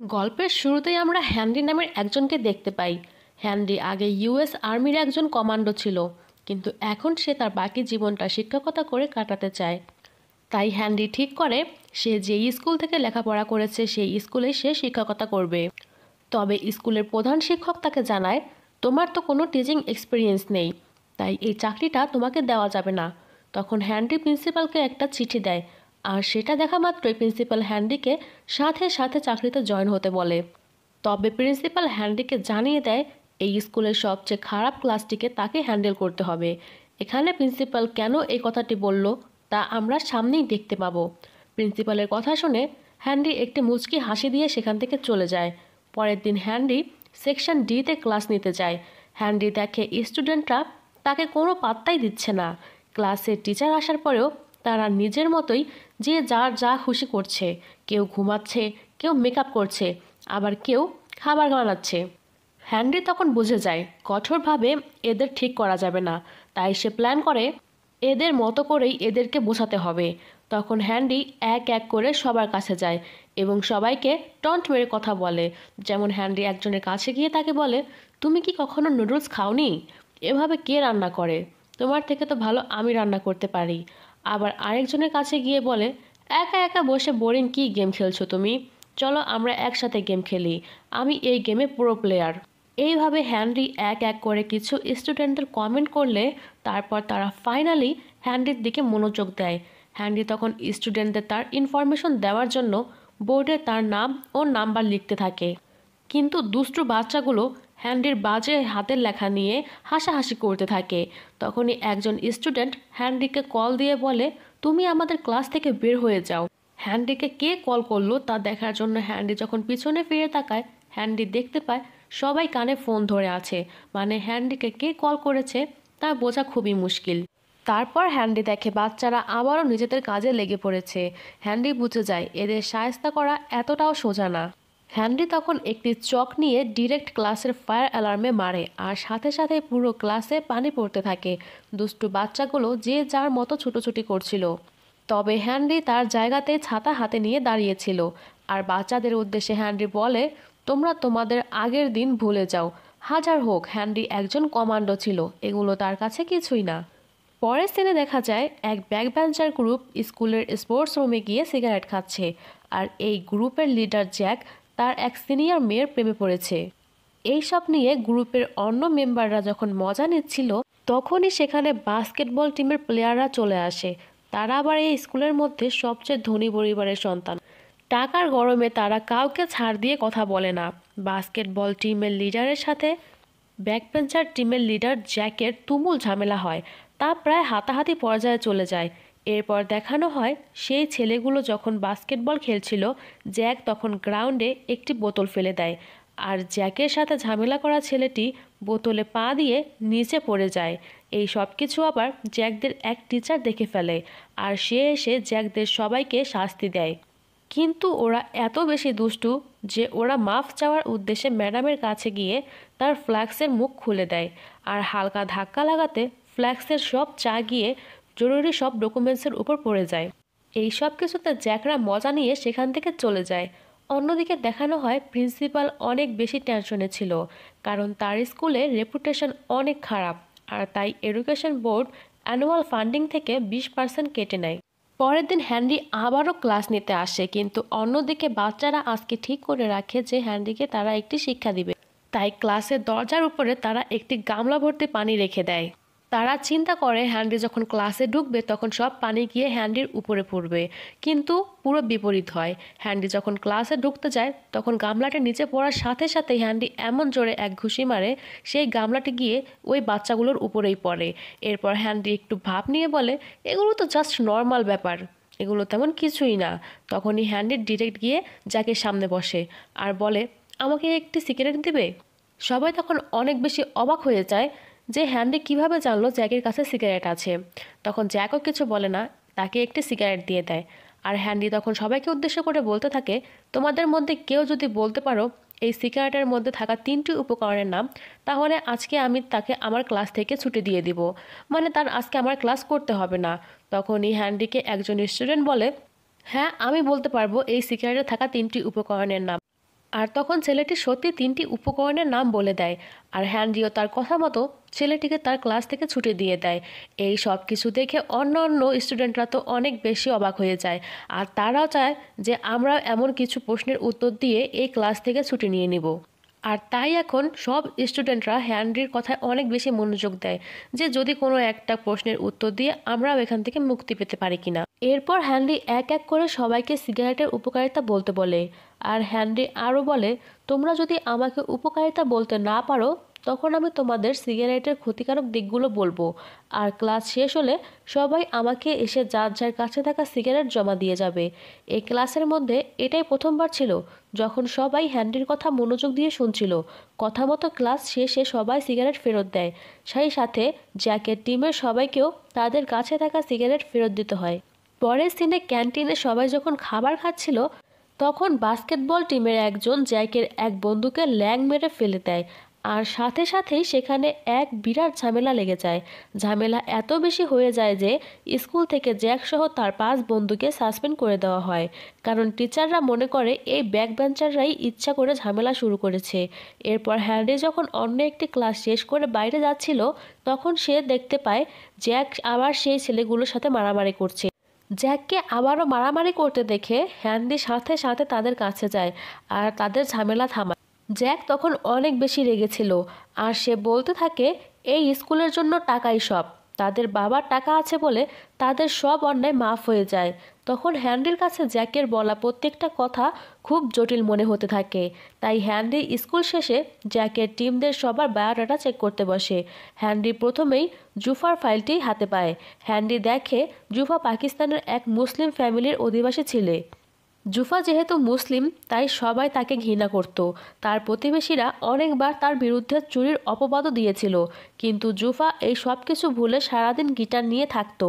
গল্পের শুরুতেই আমরা হ্যানরি নামের একজনকে দেখতে পাই। হ্যানরি আগে ইউএস আর্মির একজন কমান্ডো ছিল, কিন্তু এখন সে তার বাকি জীবনটা শিক্ষকতা করে কাটাতে চায়। তাই হ্যানরি ঠিক করে সে যেই স্কুল থেকে লেখাপড়া করেছে সেই স্কুলে সে শিক্ষকতা করবে। তবে স্কুলের প্রধান শিক্ষক তাকে জানায়, তোমার তো কোনো টিচিং এক্সপিরিয়েন্স নেই, তাই এই চাকরিটা তোমাকে দেওয়া যাবে না। তখন হ্যানরি প্রিন্সিপালকে একটা চিঠি দেয়, আর সেটা দেখা মাত্রই প্রিন্সিপাল হ্যানরিকে সাথে সাথে চাকরিতে জয়েন হতে বলে। তবে প্রিন্সিপাল হ্যানরিকে জানিয়ে দেয় এই স্কুলের সবচেয়ে খারাপ ক্লাসটিকে তাকে হ্যান্ডেল করতে হবে। এখানে প্রিন্সিপাল কেন এই কথাটি বলল তা আমরা সামনেই দেখতে পাবো। প্রিন্সিপালের কথা শুনে হ্যানরি একটি মুচকি হাসি দিয়ে সেখান থেকে চলে যায়। পরের দিন হ্যানরি সেকশন ডিতে ক্লাস নিতে যায়। হ্যানরি দেখে স্টুডেন্টরা তাকে কোনো পাত্তাই দিচ্ছে না। ক্লাসের টিচার আসার পরেও তারা নিজের মতোই যে যার যা খুশি করছে। কেউ ঘুমাচ্ছে, কেউ মেকআপ করছে, আবার কেউ খাবার বানাচ্ছে। হ্যানরি তখন বুঝে যায় কঠোরভাবে এদের ঠিক করা যাবে না, তাই সে প্ল্যান করে এদের মতো করেই এদেরকে বোঝাতে হবে। তখন হ্যানরি এক এক করে সবার কাছে যায় এবং সবাইকে টন্ট মেরে কথা বলে। যেমন হ্যানরি একজনের কাছে গিয়ে তাকে বলে, তুমি কি কখনো নুডলস খাওনি? এভাবে কে রান্না করে? তোমার থেকে তো ভালো আমি রান্না করতে পারি। আবার আরেকজনের কাছে গিয়ে বলে, একা একা বসে বোরিং কি গেম খেলছো তুমি? চলো আমরা একসাথে গেম খেলি, আমি এই গেমে প্রো প্লেয়ার। এইভাবে হ্যানরি এক এক করে কিছু স্টুডেন্টদের কমেন্ট করলে তারপর তারা ফাইনালি হ্যানরির দিকে মনোযোগ দেয়। হ্যানরি তখন স্টুডেন্টদের তার ইনফরমেশন দেওয়ার জন্য বোর্ডে তার নাম ও নাম্বার লিখতে থাকে। কিন্তু দুষ্টু বাচ্চাগুলো হ্যানরির বাজে হাতের লেখা নিয়ে হাসাহাসি করতে থাকে। তখনই একজন স্টুডেন্ট হ্যানরিকে কল দিয়ে বলে, তুমি আমাদের ক্লাস থেকে বের হয়ে যাও। হ্যানরিকে কে কল করলো তা দেখার জন্য হ্যানরি যখন পিছনে ফিরে তাকায়, হ্যানরি দেখতে পায় সবাই কানে ফোন ধরে আছে, মানে হ্যানরিকে কে কল করেছে তা বোঝা খুবই মুশকিল। তারপর হ্যানরি দেখে বাচ্চারা আবারও নিজেদের কাজে লেগে পড়েছে। হ্যানরি বুঝে যায় এদের শায়েস্তা করা এতটাও সোজা না। হ্যানরি তখন একটি চক নিয়ে ডিরেক্ট ক্লাসের ফায়ার অ্যালার্মে মারে, আর সাথে সাথে পুরো ক্লাসে পানি পড়তে থাকে। দুষ্টু বাচ্চাগুলো যে যার মতো ছুটোছুটি করছিল। তবে হ্যানরি তার জায়গাতেই ছাতা হাতে নিয়ে দাঁড়িয়েছিল। আর বাচ্চাদের উদ্দেশ্যে হ্যানরি বলে, তোমরা তোমাদের আগের দিন ভুলে যাও। হাজার হোক হ্যানরি একজন কমান্ডো ছিল, এগুলো তার কাছে কিছুই না। পরের সিনে দেখা যায় এক ব্যাকবেঞ্চার গ্রুপ স্কুলের স্পোর্টস রুমে গিয়ে সিগারেট খাচ্ছে। আর এই গ্রুপের লিডার জ্যাক তার এক সিনিয়র মেয়ের প্রেমে পড়েছে। এইসব নিয়ে গ্রুপের অন্য মেম্বাররা যখন মজা নিচ্ছিল, তখনই সেখানে বাস্কেটবল টিমের প্লেয়াররা চলে আসে। তারা আবার এই স্কুলের মধ্যে সবচেয়ে ধনী পরিবারের সন্তান। টাকার গরমে তারা কাউকে ছাড় দিয়ে কথা বলে না। বাস্কেটবল টিমের লিডারের সাথে ব্যাকবেঞ্চার টিমের লিডার জ্যাকের তুমুল ঝামেলা হয়, তা প্রায় হাতাহাতি পর্যায়ে চলে যায়। এরপর দেখানো হয় সেই ছেলেগুলো যখন বাস্কেটবল খেলছিল, জ্যাক তখন গ্রাউন্ডে একটি বোতল ফেলে দেয়, আর জ্যাকের সাথে ঝামেলা করা ছেলেটি বোতলে পা দিয়ে নিচে পড়ে যায়। এই সব কিছু আবার জ্যাকদের এক টিচার দেখে ফেলে, আর সে এসে জ্যাকদের সবাইকে শাস্তি দেয়। কিন্তু ওরা এত বেশি দুষ্টু যে ওরা মাফ চাওয়ার উদ্দেশ্যে ম্যাডামের কাছে গিয়ে তার ফ্ল্যাক্সের মুখ খুলে দেয়, আর হালকা ধাক্কা লাগাতে ফ্ল্যাক্সের সব চা গিয়ে জরুরি সব ডকুমেন্টসের উপর পড়ে যায়। এই সব কিছুতে জ্যাকরা মজা নিয়ে সেখান থেকে চলে যায়। অন্যদিকে দেখানো হয় প্রিন্সিপাল অনেক বেশি টেনশনে ছিল, কারণ তার স্কুলের রেপুটেশন অনেক খারাপ, আর তাই এডুকেশন বোর্ড অ্যানুয়াল ফান্ডিং থেকে 20% কেটে নেয়। পরের দিন হ্যানরি আবারও ক্লাস নিতে আসে, কিন্তু অন্যদিকে বাচ্চারা আজকে ঠিক করে রাখে যে হ্যানরিকে তারা একটি শিক্ষা দিবে। তাই ক্লাসের দরজার উপরে তারা একটি গামলা ভর্তি পানি রেখে দেয়। তারা চিন্তা করে হ্যানরি যখন ক্লাসে ঢুকবে তখন সব পানি গিয়ে হ্যানরির উপরে পড়বে, কিন্তু পুরো বিপরীত হয়। হ্যানরি যখন ক্লাসে ঢুকতে যায় তখন গামলাটি নিচে পড়ার সাথে সাথে হ্যানরি এমন জোরে এক ঘুষি মারে সেই গামলাটি গিয়ে ওই বাচ্চাগুলোর উপরেই পড়ে। এরপর হ্যানরি একটু ভাব নিয়ে বলে, এগুলো তো জাস্ট নর্মাল ব্যাপার, এগুলো তেমন কিছুই না। তখনই হ্যানরি ডিরেক্ট গিয়ে জ্যাকের সামনে বসে আর বলে, আমাকে একটি সিগারেট দিবে? সবাই তখন অনেক বেশি অবাক হয়ে যায় যে হ্যানরি কিভাবে জানলো জ্যাকের কাছে সিগারেট আছে। তখন জ্যাকও কিছু বলে না, তাকে একটি সিগারেট দিয়ে দেয়। আর হ্যানরি তখন সবাইকে উদ্দেশ্য করে বলতে থাকে, তোমাদের মধ্যে কেউ যদি বলতে পারো এই সিগারেটের মধ্যে থাকা 3টি উপকরণের নাম, তাহলে আজকে আমি তাকে আমার ক্লাস থেকে ছুটি দিয়ে দিব, মানে তার আজকে আমার ক্লাস করতে হবে না। তখনই হ্যানরিকে একজন স্টুডেন্ট বলে, হ্যাঁ আমি বলতে পারবো এই সিগারেটে থাকা 3টি উপকরণের নাম। আর তখন ছেলেটি সত্যি 3টি উপকরণের নাম বলে দেয়, আর হ্যানরিও তার কথা মতো ছেলেটিকে তার ক্লাস থেকে ছুটি দিয়ে দেয়। এই সব কিছু দেখে অন্য স্টুডেন্টরা তো অনেক বেশি অবাক হয়ে যায়, আর তারাও চায় যে আমরা এমন কিছু প্রশ্নের উত্তর দিয়ে এই ক্লাস থেকে ছুটি নিয়ে নিব। আর তাই এখন সব স্টুডেন্টরা হ্যানরির কথায় অনেক বেশি মনোযোগ দেয় যে যদি কোনো একটা প্রশ্নের উত্তর দিয়ে আমরাও এখান থেকে মুক্তি পেতে পারি কিনা। এরপর হ্যানরি এক এক করে সবাইকে সিগারেটের উপকারিতা বলতে বলে, আর হ্যানরি আরও বলে, তোমরা যদি আমাকে উপকারিতা বলতে না পারো তখন আমি তোমাদের সিগারেটের ক্ষতিকারক দিকগুলো বলবো। আর ক্লাস শেষ হলে সবাই আমাকে এসে যার যার কাছে থাকা সিগারেট জমা দিয়ে যাবে। এই ক্লাসের মধ্যে এটাই প্রথমবার ছিল যখন সবাই হ্যানরির কথা মনোযোগ দিয়ে শুনছিল। কথা মতো ক্লাস শেষে সবাই সিগারেট ফেরত দেয়, সেই সাথে জ্যাকের টিমের সবাইকেও তাদের কাছে থাকা সিগারেট ফেরত দিতে হয়। পরের সিনে ক্যান্টিনে সবাই যখন খাবার খাচ্ছিল তখন বাস্কেটবল টিমের একজন জ্যাকের এক বন্ধুকে ল্যাং মেরে ফেলে দেয়, আর সাথে সাথেই সেখানে এক বিরাট ঝামেলা লেগে যায়। ঝামেলা এত বেশি হয়ে যায় যে স্কুল থেকে জ্যাক সহ তার 5 বন্ধুকে সাসপেন্ড করে দেওয়া হয়, কারণ টিচাররা মনে করে এই ব্যাকবেঞ্চাররাই ইচ্ছা করে ঝামেলা শুরু করেছে। এরপর হ্যানরি যখন অন্য একটি ক্লাস শেষ করে বাইরে যাচ্ছিল তখন সে দেখতে পায় জ্যাক আবার সেই ছেলেগুলোর সাথে মারামারি করছে। জ্যাককে আবারও মারামারি করতে দেখে হ্যানরি সাথে সাথে তাদের কাছে যায় আর তাদের ঝামেলা থামায়। জ্যাক তখন অনেক বেশি রেগেছিল, আর সে বলতে থাকে এই স্কুলের জন্য টাকাই সব, তাদের বাবার টাকা আছে বলে তাদের সব অন্যায় মাফ হয়ে যায়। তখন হ্যানরির কাছে জ্যাকের বলা প্রত্যেকটা কথা খুব জটিল মনে হতে থাকে, তাই হ্যানরি স্কুল শেষে জ্যাকের টিমদের সবার বায়োডাটা চেক করতে বসে। হ্যানরি প্রথমেই জুফার ফাইলটি হাতে পায়। হ্যানরি দেখে জুফা পাকিস্তানের এক মুসলিম ফ্যামিলির অধিবাসী ছেলে। জুফা যেহেতু মুসলিম তাই সবাই তাকে ঘৃণা করত। তার প্রতিবেশীরা অনেকবার তার বিরুদ্ধে চুরির অপবাদও দিয়েছিল, কিন্তু জুফা এই সব কিছু ভুলে সারাদিন গিটার নিয়ে থাকতো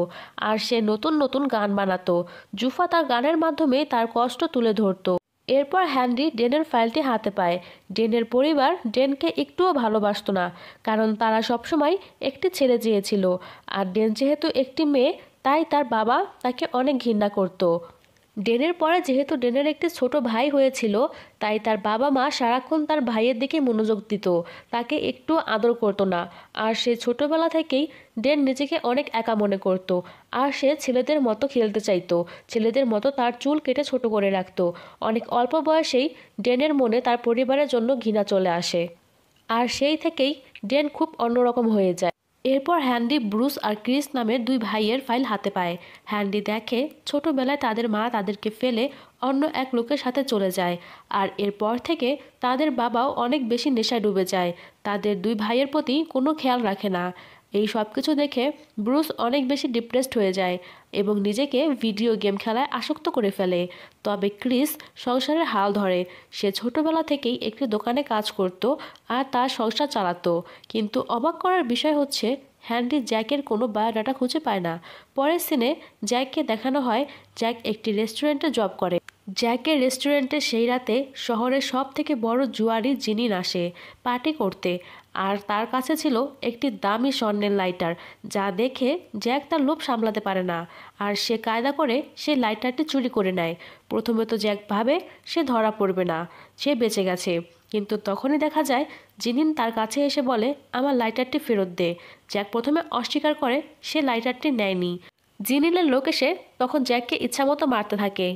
আর সে নতুন নতুন গান বানাতো। জুফা তার গানের মাধ্যমে তার কষ্ট তুলে ধরতো। এরপর হ্যানরি ডেনের ফাইলটি হাতে পায়। ডেনের পরিবার ডেনকে একটুও ভালোবাসতো না, কারণ তারা সবসময় একটি ছেলে চেয়েছিল, আর ডেন যেহেতু একটি মেয়ে তাই তার বাবা তাকে অনেক ঘৃণা করত। ডেনের পরে যেহেতু ডেনের একটি ছোট ভাই হয়েছিল তাই তার বাবা মা সারাক্ষণ তার ভাইয়ের দিকে মনোযোগ দিত, তাকে একটু আদর করতো না। আর সে ছোটবেলা থেকেই ডেন নিজেকে অনেক একা মনে করত, আর সে ছেলেদের মতো খেলতে চাইতো, ছেলেদের মতো তার চুল কেটে ছোট করে রাখতো। অনেক অল্প বয়সেই ডেনের মনে তার পরিবারের জন্য ঘৃণা চলে আসে, আর সেই থেকেই ডেন খুব অন্যরকম হয়ে যায়। এরপর হ্যানরি ব্রুস আর ক্রিস নামের 2 ভাইয়ের ফাইল হাতে পায়। হ্যানরি দেখে ছোটবেলায় তাদের মা তাদেরকে ফেলে অন্য এক লোকের সাথে চলে যায়, আর এরপর থেকে তাদের বাবাও অনেক বেশি নেশায় ডুবে যায়, তাদের 2 ভাইয়ের প্রতি কোনো খেয়াল রাখে না। এই সব কিছু দেখে ব্রুস অনেক বেশি ডিপ্রেসড হয়ে যায় এবং নিজেকে ভিডিও গেম খেলায় আসক্ত করে ফেলে। তবে ক্রিস সংসারের হাল ধরে। সে ছোটবেলা থেকেই একটি দোকানে কাজ করত আর তার সংসার চালাতো, কিন্তু অবাক করার বিষয় হচ্ছে হ্যানরি জ্যাকের কোনো বায়োডাটা খুঁজে পায় না। পরের সিনে জ্যাককে দেখানো হয় জ্যাক একটি রেস্টুরেন্টে জব করে। জ্যাকের রেস্টুরেন্টে সেই রাতে শহরের সব থেকে বড় জুয়ারি জিনিন আসে পার্টি করতে, আর তার কাছে ছিল একটি দামি স্বর্ণের লাইটার, যা দেখে জ্যাক তার লোভ সামলাতে পারে না, আর সে কায়দা করে সে লাইটারটি চুরি করে নেয়। প্রথমে তো জ্যাক ভাবে সে ধরা পড়বে না, সে বেঁচে গেছে, কিন্তু তখনই দেখা যায় জিনিন তার কাছে এসে বলে আমার লাইটারটি ফেরত দে। জ্যাক প্রথমে অস্বীকার করে সে লাইটারটি নেয়নি। জিনিনের লোক এসে তখন জ্যাককে ইচ্ছামতো মারতে থাকে,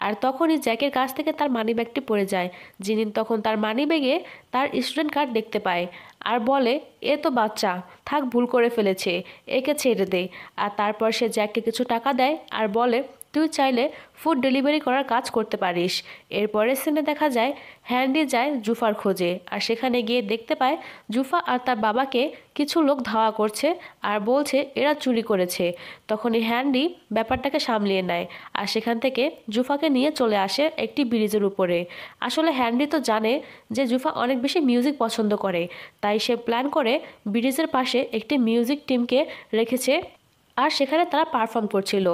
আর তখনই জ্যাকের কাছ থেকে তার মানিব্যাগটি পড়ে যায়। জিনিন তখন তার মানিব্যাগে তার স্টুডেন্ট কার্ড দেখতে পায় আর বলে এ তো বাচ্চা, থাক ভুল করে ফেলেছে, একে ছেড়ে দে। আর তারপর সে জ্যাককে কিছু টাকা দেয় আর বলে তুই চাইলে ফুড ডেলিভারি করার কাজ করতে পারিস। এরপরের সিনে দেখা যায় হ্যানরি যায় জুফার খোঁজে, আর সেখানে গিয়ে দেখতে পায় জুফা আর তার বাবাকে কিছু লোক ধাওয়া করছে আর বলছে এরা চুরি করেছে। তখনই হ্যানরি ব্যাপারটাকে সামলিয়ে নেয় আর সেখান থেকে জুফাকে নিয়ে চলে আসে একটি ব্রিজের উপরে। আসলে হ্যানরি তো জানে যে জুফা অনেক বেশি মিউজিক পছন্দ করে, তাই সে প্ল্যান করে ব্রিজের পাশে একটি মিউজিক টিমকে রেখেছে আর সেখানে তারা পারফর্ম করছিল।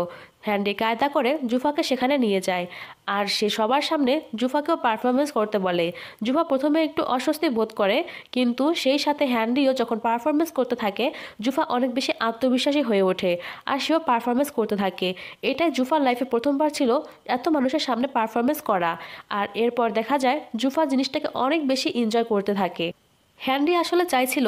হ্যান্ডি কায়দা করে জুফাকে সেখানে নিয়ে যায় আর সে সবার সামনে জুফাকেও পারফরমেন্স করতে বলে। জুফা প্রথমে একটু অস্বস্তি বোধ করে, কিন্তু সেই সাথে হ্যান্ডিও যখন পারফরমেন্স করতে থাকে জুফা অনেক বেশি আত্মবিশ্বাসী হয়ে ওঠে আর সেও পারফরমেন্স করতে থাকে। এটাই জুফার লাইফে প্রথমবার ছিল এত মানুষের সামনে পারফরমেন্স করা। আর এরপর দেখা যায় জুফা জিনিসটাকে অনেক বেশি এনজয় করতে থাকে। হ্যান্ডি আসলে চাইছিল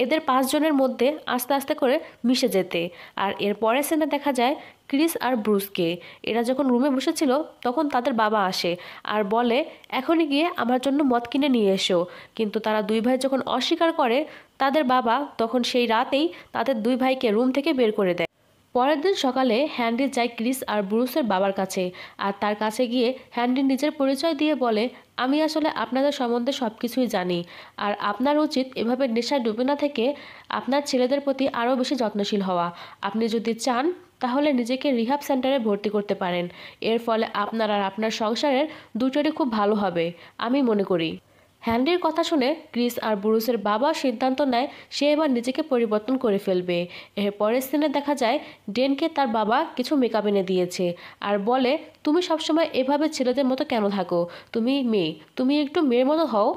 এদের 5 জনের মধ্যে আস্তে আস্তে করে মিশে যেতে। আর এর পরের সিনে দেখা যায় ক্রিস আর ব্রুসকে। এরা যখন রুমে বসেছিল তখন তাদের বাবা আসে আর বলে এখনই গিয়ে আমার জন্য মদ কিনে নিয়ে এসো। কিন্তু তারা 2 ভাই যখন অস্বীকার করে তাদের বাবা তখন সেই রাতেই তাদের 2 ভাইকে রুম থেকে বের করে দেয়। পরের দিন সকালে হ্যান্ডি যায় ক্রিস আর ব্রুসের বাবার কাছে আর তার কাছে গিয়ে হ্যান্ডি নিজের পরিচয় দিয়ে বলে আমি আসলে আপনাদের সম্বন্ধে সব কিছুই জানি আর আপনার উচিত এভাবে নেশায় ডুবে না থেকে আপনার ছেলেদের প্রতি আরও বেশি যত্নশীল হওয়া। আপনি যদি চান তাহলে নিজেকে রিহাব সেন্টারে ভর্তি করতে পারেন। এর ফলে আপনার আর আপনার সংসারের দুটোরই খুব ভালো হবে আমি মনে করি। হ্যান্ডির কথা শুনে ক্রিস আর ব্রুসের বাবা সিদ্ধান্ত নেয় সে এবার নিজেকে পরিবর্তন করে ফেলবে। এর পরের সিনে দেখা যায় ডেনকে তার বাবা কিছু মেকআপ এনে দিয়েছে আর বলে তুমি সবসময় এভাবে ছেলেদের মতো কেন থাকো, তুমি মেয়ে, তুমি একটু মেয়ের মতো হও।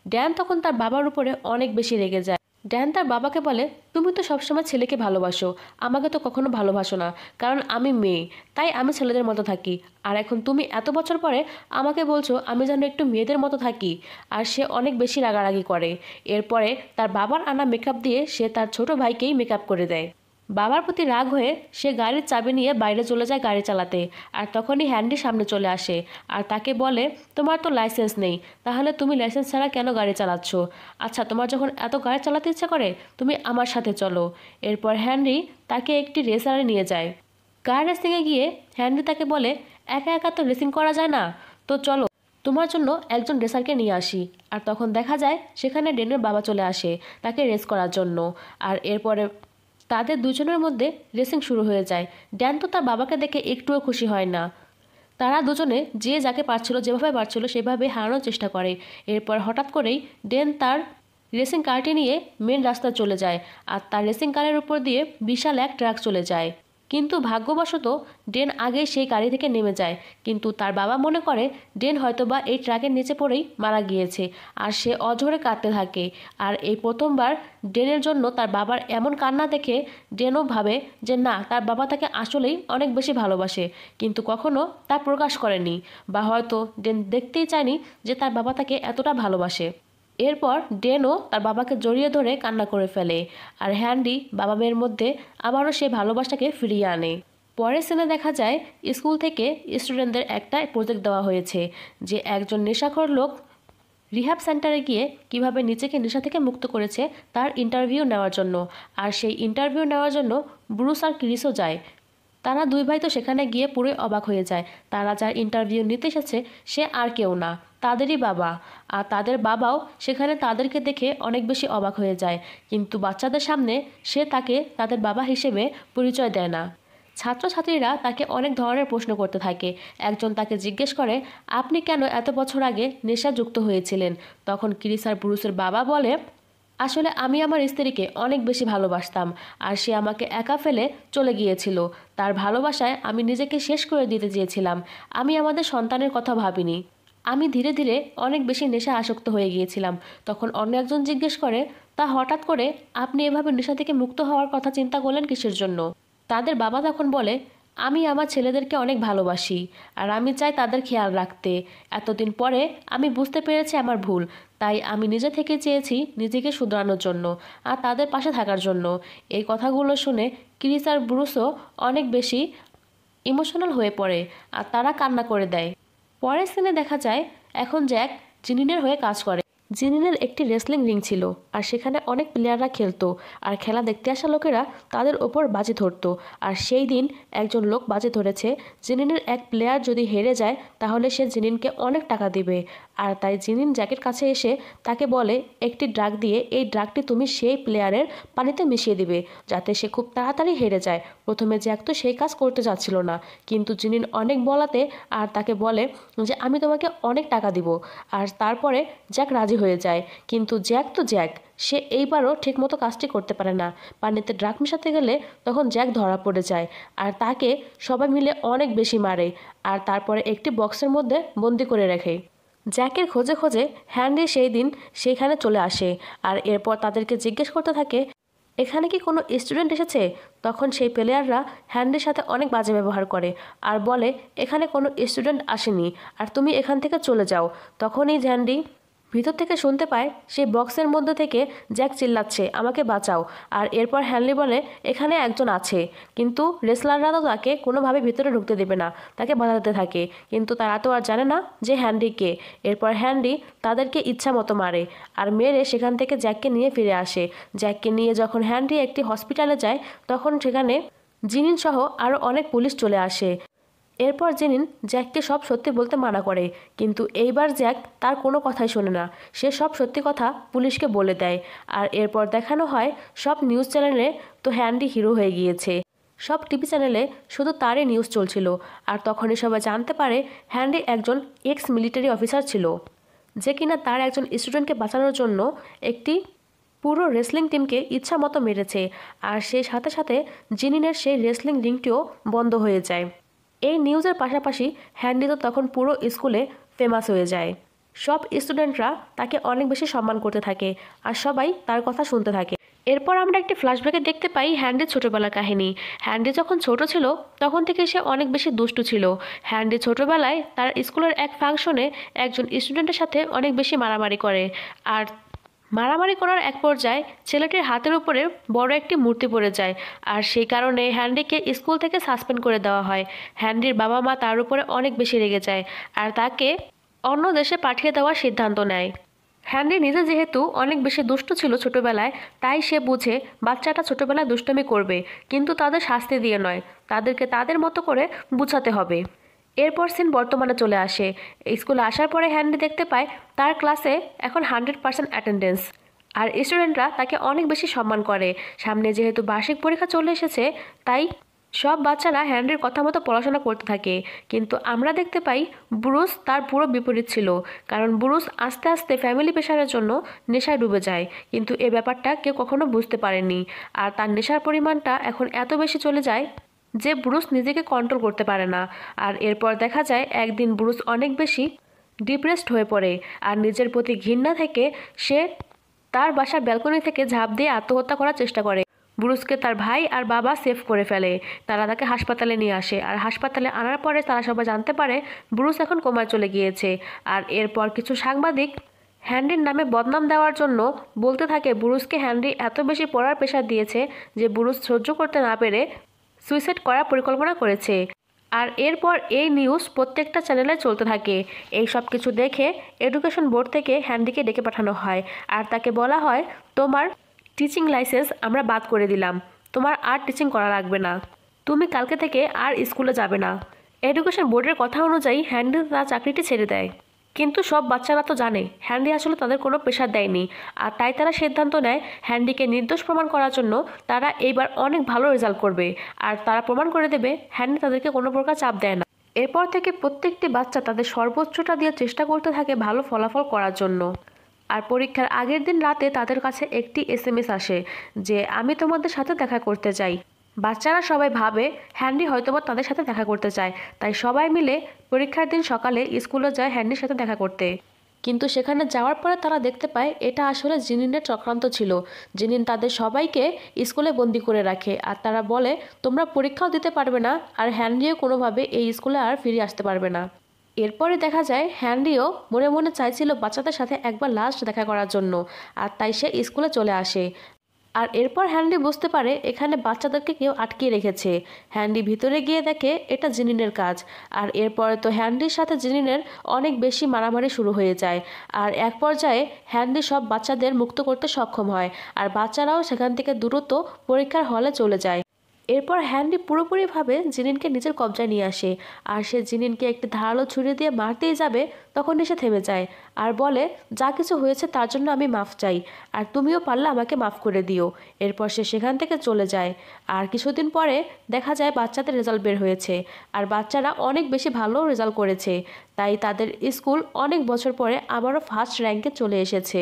ড্যান তখন তার বাবার উপরে অনেক বেশি রেগে যায়। ড্যান তার বাবাকে বলে তুমি তো সবসময় ছেলেকে ভালোবাসো, আমাকে তো কখনো ভালোবাসো না, কারণ আমি মেয়ে, তাই আমি ছেলেদের মতো থাকি। আর এখন তুমি এত বছর পরে আমাকে বলছো আমি যেন একটু মেয়েদের মতো থাকি। আর সে অনেক বেশি রাগারাগি করে। এরপরে তার বাবার আনা মেকআপ দিয়ে সে তার ছোট ভাইকেই মেকআপ করে দেয়। বাবার প্রতি রাগ হয়ে সে গাড়ির চাবি নিয়ে বাইরে চলে যায় গাড়ি চালাতে। আর তখনই হ্যান্ডি সামনে চলে আসে আর তাকে বলে তোমার তো লাইসেন্স নেই, তাহলে তুমি লাইসেন্স ছাড়া কেন গাড়ি চালাচ্ছ? আচ্ছা, তোমার যখন এত গাড়ি চালাতে ইচ্ছা করে তুমি আমার সাথে চলো। এরপর হ্যান্ডি তাকে একটি রেসারে নিয়ে যায়। কার রেসিংয়ে গিয়ে হ্যান্ডি তাকে বলে একা একা তো রেসিং করা যায় না, তো চলো তোমার জন্য একজন রেসারকে নিয়ে আসি। আর তখন দেখা যায় সেখানে ডেনের বাবা চলে আসে তাকে রেস করার জন্য। আর এরপরে তাদের দুজনের মধ্যে রেসিং শুরু হয়ে যায়। ড্যান তো তার বাবাকে দেখে একটুও খুশি হয় না। তারা দুজনে যে যাকে পারছিল যেভাবে পারছিল সেভাবে হারানোর চেষ্টা করে। এরপর হঠাৎ করেই ডেন তার রেসিং কারটি নিয়ে মেন রাস্তায় চলে যায় আর তার রেসিং কারের উপর দিয়ে বিশাল এক ট্রাক চলে যায়। কিন্তু ভাগ্যবশত ডেন আগেই সেই গাড়ি থেকে নেমে যায়, কিন্তু তার বাবা মনে করে ডেন হয়তোবা এই ট্রাকের নিচে পড়েই মারা গিয়েছে আর সে অঝরে কাঁদতে থাকে। আর এই প্রথমবার ডেনের জন্য তার বাবার এমন কান্না দেখে ডেনও ভাবে যে না, তার বাবা তাকে আসলেই অনেক বেশি ভালোবাসে, কিন্তু কখনো তা প্রকাশ করেনি বা হয়তো ডেন দেখতেই চায়নি যে তার বাবা তাকে এতটা ভালোবাসে। এরপর ডেনও তার বাবাকে জড়িয়ে ধরে কান্না করে ফেলে আর হ্যান্ডি বাবা মেয়ের মধ্যে আবারও সেই ভালোবাসাকে ফিরিয়ে আনে। পরের সিনে দেখা যায় স্কুল থেকে স্টুডেন্টদের একটা প্রজেক্ট দেওয়া হয়েছে যে একজন নেশাখোর লোক রিহ্যাব সেন্টারে গিয়ে কিভাবে নিজেকে নেশা থেকে মুক্ত করেছে তার ইন্টারভিউ নেওয়ার জন্য। আর সেই ইন্টারভিউ নেওয়ার জন্য ব্রুস আর ক্রিসও যায়। তারা 2 ভাই তো সেখানে গিয়ে পুরোই অবাক হয়ে যায়। তারা যার ইন্টারভিউ নিতে এসেছে সে আর কেউ না, তাদেরই বাবা। আর তাদের বাবাও সেখানে তাদেরকে দেখে অনেক বেশি অবাক হয়ে যায়, কিন্তু বাচ্চাদের সামনে সে তাকে তাদের বাবা হিসেবে পরিচয় দেয় না। ছাত্রছাত্রীরা তাকে অনেক ধরনের প্রশ্ন করতে থাকে। একজন তাকে জিজ্ঞেস করে আপনি কেন এত বছর আগে নেশাযুক্ত হয়েছিলেন? তখন ক্রিস আর ব্রুসের বাবা বলে আসলে আমি আমার স্ত্রীকে অনেক বেশি ভালোবাসতাম আর সে আমাকে একা ফেলে চলে গিয়েছিল। তার ভালোবাসায় আমি নিজেকে শেষ করে দিতে চেয়েছিলাম। আমি আমাদের সন্তানের কথা ভাবিনি। আমি ধীরে ধীরে অনেক বেশি নেশা আসক্ত হয়ে গিয়েছিলাম। তখন অন্য একজন জিজ্ঞেস করে তা হঠাৎ করে আপনি এভাবে নেশা থেকে মুক্ত হওয়ার কথা চিন্তা করলেন কিসের জন্য? তাদের বাবা তখন বলে আমি আমার ছেলেদেরকে অনেক ভালোবাসি আর আমি চাই তাদের খেয়াল রাখতে। এতদিন পরে আমি বুঝতে পেরেছি আমার ভুল, তাই আমি নিজে থেকে চেয়েছি নিজেকে শুধরানোর জন্য আর তাদের পাশে থাকার জন্য। এই কথাগুলো শুনে ক্রিস আর ব্রুসও অনেক বেশি ইমোশনাল হয়ে পড়ে আর তারা কান্না করে দেয়। পরের সিনে দেখা যায় এখন জ্যাক জিনিনের হয়ে কাজ করে। জিনিনের একটি রেসলিং রিং ছিল আর সেখানে অনেক প্লেয়াররা খেলতো আর খেলা দেখতে আসা লোকেরা তাদের ওপর বাজি ধরতো। আর সেই দিন একজন লোক বাজি ধরেছে জিনিনের এক প্লেয়ার যদি হেরে যায় তাহলে সে জিনিনকে অনেক টাকা দিবে। আর তাই জিনিন জ্যাকের কাছে এসে তাকে বলে একটি ড্রাগ দিয়ে এই ড্রাগটি তুমি সেই প্লেয়ারের পানিতে মিশিয়ে দিবে যাতে সে খুব তাড়াতাড়ি হেরে যায়। প্রথমে জ্যাক তো সেই কাজ করতে চাচ্ছিল না, কিন্তু জিনিন অনেক বলাতে আর তাকে বলে যে আমি তোমাকে অনেক টাকা দিব। আর তারপরে জ্যাক রাজি রাজি হয়ে যায়। কিন্তু জ্যাক তো জ্যাক, সে এইবারও ঠিকমতো কাজটি করতে পারে না। পানিতে ড্রাগ মেশাতে গেলে তখন জ্যাক ধরা পড়ে যায় আর তাকে সবাই মিলে অনেক বেশি মারে আর তারপরে একটি বক্সের মধ্যে বন্দি করে রাখে। জ্যাকের খোঁজে খোঁজে হ্যান্ডি সেই দিন সেইখানে চলে আসে আর এরপর তাদেরকে জিজ্ঞেস করতে থাকে এখানে কি কোনো স্টুডেন্ট এসেছে। তখন সেই প্লেয়াররা হ্যান্ডির সাথে অনেক বাজে ব্যবহার করে আর বলে এখানে কোনো স্টুডেন্ট আসেনি আর তুমি এখান থেকে চলে যাও। তখনই হ্যান্ডি ভিতর থেকে শুনতে পায় সেই বক্সের মধ্যে থেকে জ্যাক চিল্লাচ্ছে আমাকে বাঁচাও। আর এরপর হ্যান্ডি বলে এখানে একজন আছে, কিন্তু রেসলাররা তো তাকে কোনোভাবে ভিতরে ঢুকতে দেবে না, তাকে বাঁচাতে থাকে। কিন্তু তারা তো আর জানে না যে হ্যান্ডি কে। এরপর হ্যান্ডি তাদেরকে ইচ্ছা মতো মারে আর মেরে সেখান থেকে জ্যাককে নিয়ে ফিরে আসে। জ্যাককে নিয়ে যখন হ্যান্ডি একটি হসপিটালে যায় তখন সেখানে জিনিন সহ আরও অনেক পুলিশ চলে আসে। এরপর জেনিন জ্যাককে সব সত্যি বলতে মানা করে, কিন্তু এইবার জ্যাক তার কোনো কথাই শোনে না। সে সব সত্যি কথা পুলিশকে বলে দেয়। আর এরপর দেখানো হয় সব নিউজ চ্যানেলে তো হ্যান্ডি হিরো হয়ে গিয়েছে। সব টিভি চ্যানেলে শুধু তারই নিউজ চলছিল। আর তখনই সবাই জানতে পারে হ্যান্ডি একজন এক্স মিলিটারি অফিসার ছিল, যে কিনা তার একজন স্টুডেন্টকে বাঁচানোর জন্য একটি পুরো রেসলিং টিমকে ইচ্ছা মতো মেরেছে। আর সেই সাথে সাথে জিনিনের সেই রেসলিং রিংটিও বন্ধ হয়ে যায়। এই নিউজের পাশাপাশি হ্যান্ডি তো তখন পুরো স্কুলে ফেমাস হয়ে যায়। সব স্টুডেন্টরা তাকে অনেক বেশি সম্মান করতে থাকে আর সবাই তার কথা শুনতে থাকে। এরপর আমরা একটি ফ্ল্যাশব্যাকে দেখতে পাই হ্যান্ডির ছোটবেলার কাহিনী। হ্যান্ডি যখন ছোট ছিল তখন থেকে সে অনেক বেশি দুষ্টু ছিল। হ্যান্ডি ছোটবেলায় তার স্কুলের এক ফাংশনে একজন স্টুডেন্টের সাথে অনেক বেশি মারামারি করে আর মারামারি করার এক পর্যায়ে ছেলেটির হাতের উপরে বড় একটি মূর্তি পড়ে যায় আর সেই কারণে হ্যান্ডিকে স্কুল থেকে সাসপেন্ড করে দেওয়া হয়। হ্যান্ডির বাবা মা তার উপরে অনেক বেশি রেগে যায় আর তাকে অন্য দেশে পাঠিয়ে দেওয়ার সিদ্ধান্ত নেয়। হ্যান্ডি নিজে যেহেতু অনেক বেশি দুষ্ট ছিল ছোটবেলায়, তাই সে বুঝে বাচ্চাটা ছোটবেলায় দুষ্টমি করবে, কিন্তু তাদের শাস্তি দিয়ে নয়, তাদেরকে তাদের মতো করে বুঝাতে হবে। এরপর সিন বর্তমানে চলে আসে। স্কুলে আসার পরে হ্যান্ডি দেখতে পায় তার ক্লাসে এখন 100% অ্যাটেন্ডেন্স আর স্টুডেন্টরা তাকে অনেক বেশি সম্মান করে। সামনে যেহেতু বার্ষিক পরীক্ষা চলে এসেছে, তাই সব বাচ্চারা হ্যান্ডির কথা মতো পড়াশোনা করতে থাকে। কিন্তু আমরা দেখতে পাই ব্রুস তার পুরো বিপরীত ছিল, কারণ ব্রুস আস্তে আস্তে ফ্যামিলি প্রেশারের জন্য নেশায় ডুবে যায়, কিন্তু এ ব্যাপারটা কেউ কখনো বুঝতে পারেনি। আর তার নেশার পরিমাণটা এখন এত বেশি চলে যায় যে ব্রুস নিজেকে কন্ট্রোল করতে পারে না। আর এরপর দেখা যায় একদিন ব্রুস অনেক বেশি ডিপ্রেসড হয়ে পড়ে আর নিজের প্রতি ঘৃণা থেকে সে তার বাসার ব্যালকনি থেকে ঝাঁপ দিয়ে আত্মহত্যা করার চেষ্টা করে। ব্রুসকে তার ভাই আর বাবা সেভ করে ফেলে। তারা তাকে হাসপাতালে নিয়ে আসে আর হাসপাতালে আনার পরে তারা সবাই জানতে পারে ব্রুস এখন কোমায় চলে গিয়েছে। আর এরপর কিছু সাংবাদিক হ্যান্ডির নামে বদনাম দেওয়ার জন্য বলতে থাকে ব্রুসকে হ্যান্ডি এত বেশি পড়ার প্রেশার দিয়েছে যে ব্রুস সহ্য করতে না পেরে সুইসাইড করার পরিকল্পনা করেছে। আর এরপর এই নিউজ প্রত্যেকটা চ্যানেলে চলতে থাকে। এই সব কিছু দেখে এডুকেশন বোর্ড থেকে হ্যান্ডিকে ডেকে পাঠানো হয় আর তাকে বলা হয় তোমার টিচিং লাইসেন্স আমরা বাদ করে দিলাম, তোমার আর টিচিং করা লাগবে না, তুমি কালকে থেকে আর স্কুলে যাবে না। এডুকেশন বোর্ডের কথা অনুযায়ী হ্যান্ডি তার চাকরিটি ছেড়ে দেয়, কিন্তু সব বাচ্চারা তো জানে হ্যান্ডি আসলে তাদের কোনো প্রেশার দেয়নি। আর তাই তারা সিদ্ধান্ত নেয় হ্যান্ডিকে নির্দোষ প্রমাণ করার জন্য তারা এইবার অনেক ভালো রেজাল্ট করবে আর তারা প্রমাণ করে দেবে হ্যান্ডি তাদেরকে কোনো প্রকার চাপ দেয় না। এরপর থেকে প্রত্যেকটি বাচ্চা তাদের সর্বোচ্চটা দিয়ে চেষ্টা করতে থাকে ভালো ফলাফল করার জন্য। আর পরীক্ষার আগের দিন রাতে তাদের কাছে একটি SMS আসে যে আমি তোমাদের সাথে দেখা করতে চাই। বাচ্চারা সবাই ভাবে হ্যান্ডি হয়তোবা তাদের সাথে দেখা করতে চায়, তাই সবাই মিলে পরীক্ষার দিন সকালে স্কুলে যায় হ্যান্ডির সাথে দেখা করতে। কিন্তু সেখানে যাওয়ার পরে তারা দেখতে পায় এটা আসলে জিনিনের চক্রান্ত ছিল। জিনিন তাদের সবাইকে স্কুলে বন্দি করে রাখে আর তারা বলে তোমরা পরীক্ষাও দিতে পারবে না আর হ্যান্ডিও কোনোভাবে এই স্কুলে আর ফিরে আসতে পারবে না। এরপরে দেখা যায় হ্যান্ডিও মনে মনে চাইছিল বাচ্চাদের সাথে একবার লাস্ট দেখা করার জন্য, আর তাই সে স্কুলে চলে আসে। আর এরপর হ্যান্ডি বুঝতে পারে এখানে বাচ্চাদেরকে কেউ আটকিয়ে রেখেছে। হ্যান্ডি ভিতরে গিয়ে দেখে এটা জিনিনের কাজ। আর এরপরে তো হ্যান্ডির সাথে জিনিনের অনেক বেশি মারামারি শুরু হয়ে যায়। আর এক পর্যায়ে হ্যান্ডি সব বাচ্চাদের মুক্ত করতে সক্ষম হয় আর বাচ্চারাও সেখান থেকে দ্রুত পরীক্ষার হলে চলে যায়। এরপর হ্যান্ডি পুরোপুরিভাবে জিনিনকে নিজের কবজায় নিয়ে আসে, আর সে জিনিনকে একটি ধারালো ছুরি দিয়ে মারতেই যাবে, তখনই সে থেমে যায় আর বলে, যা কিছু হয়েছে তার জন্য আমি মাফ চাই, আর তুমিও পারলে আমাকে মাফ করে দিও। এরপর সে সেখান থেকে চলে যায়। আর কিছুদিন পরে দেখা যায় বাচ্চাদের রেজাল্ট বের হয়েছে, আর বাচ্চারা অনেক বেশি ভালো রেজাল্ট করেছে, তাই তাদের স্কুল অনেক বছর পরে আবারও ফার্স্ট র্যাঙ্কে চলে এসেছে।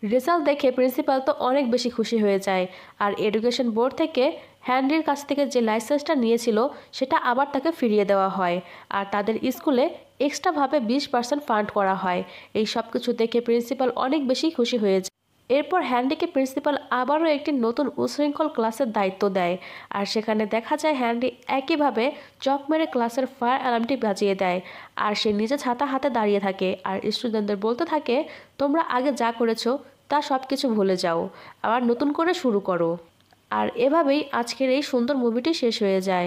রেজাল্ট দেখে প্রিন্সিপাল তো অনেক বেশি খুশি হয়ে যায়, আর এডুকেশন বোর্ড থেকে হ্যান্ডির কাছ থেকে যে লাইসেন্সটা নিয়েছিল সেটা আবার তাকে ফিরিয়ে দেওয়া হয়, আর তাদের স্কুলে এক্সট্রাভাবে 20% ফান্ড করা হয়। এই সব কিছু দেখে প্রিন্সিপাল অনেক বেশি খুশি হয়ে যায়। এরপর হ্যান্ডিকে প্রিন্সিপাল আবারও একটি নতুন উশৃঙ্খল ক্লাসের দায়িত্ব দেয়, আর সেখানে দেখা যায় হ্যান্ডি একইভাবে চক মেরে ক্লাসের ফায়ার অ্যালার্মটি বাজিয়ে দেয়, আর সে নিজে ছাতা হাতে দাঁড়িয়ে থাকে আর স্টুডেন্টদের বলতে থাকে, তোমরা আগে যা করেছো তা সব কিছু ভুলে যাও, আবার নতুন করে শুরু করো। আর এভাবেই আজকের এই সুন্দর মুভিটি শেষ হয়ে যায়।